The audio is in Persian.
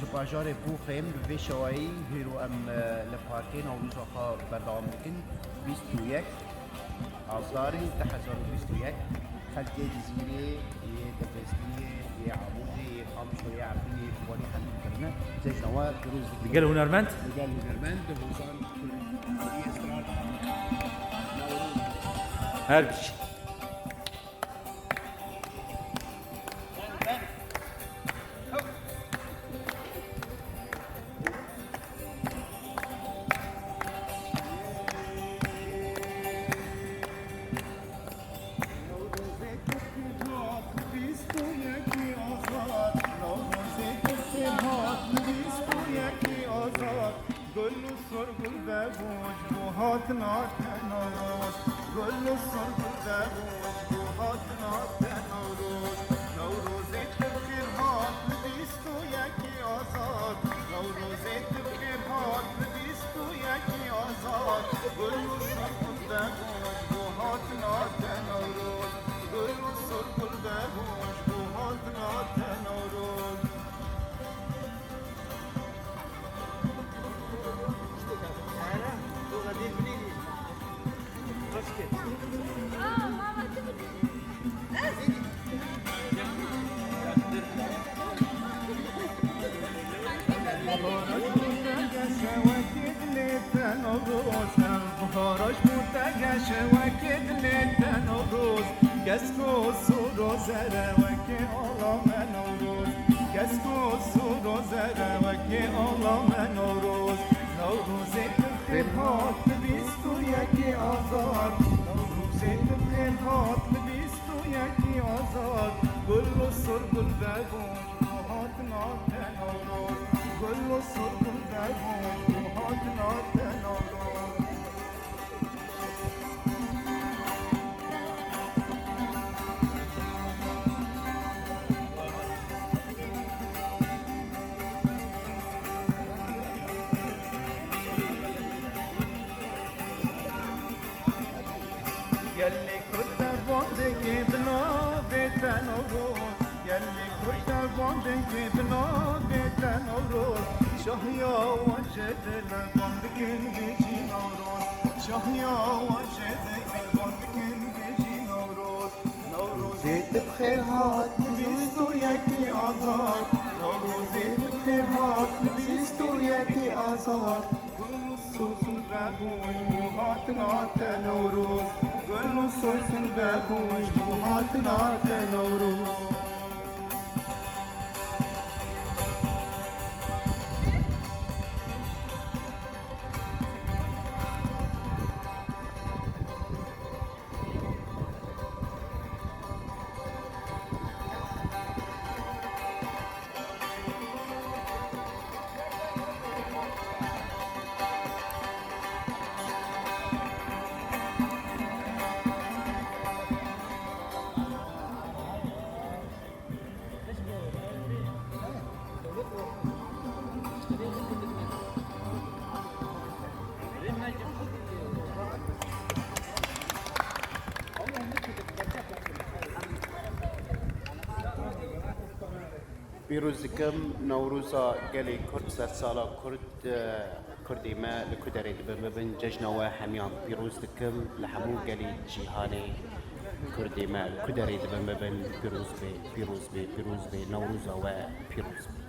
باجار بوخم به شوایی هیرو ام لپارکین و روزها بردام بکن 21 آذاری 2021 خلق جزیره یه دبستیه یه عمودی یه خامش و یه عبدی یه کوانی حمید کرنه زي شوار دروز رجال هنرمند رجال هنرمند هوزان كل اسرار هر بشي بهاراش مرتگش وکد لیتن و روز کسکو سور و زره وکی آلا من و روز کسکو سور و زره وکی آلا من و روز نوروز بخیر هات بیست و یکی آزاد نوروز بخیر هات بیست و یکی آزاد گل و سر گل بگون هات ناتن و روز گل و سر گل بگون هات ناتن و روز يلي كنت بوندك بنا بيتن وروز يلي كنت بوندك بنا بيتن وروز شهيا وجد البوندك بيجي نوروز شهيا وجد البوندك بيجي نوروز نوروز بخير هات بيستو يكي آزاد نوروز بخير هات بيستو يكي آزاد كل الصوص البابوي وهات نات نوروز كل الصوص البابوي وهات نات نوروز پیروزکم نوروزا گلی کرد سر سالا کردی ما لکدری ببن جشنوا همیان پیروزکم لحمو گلی جهانی کردی ما لکدری ببن پیروز به نوروزا و پیروز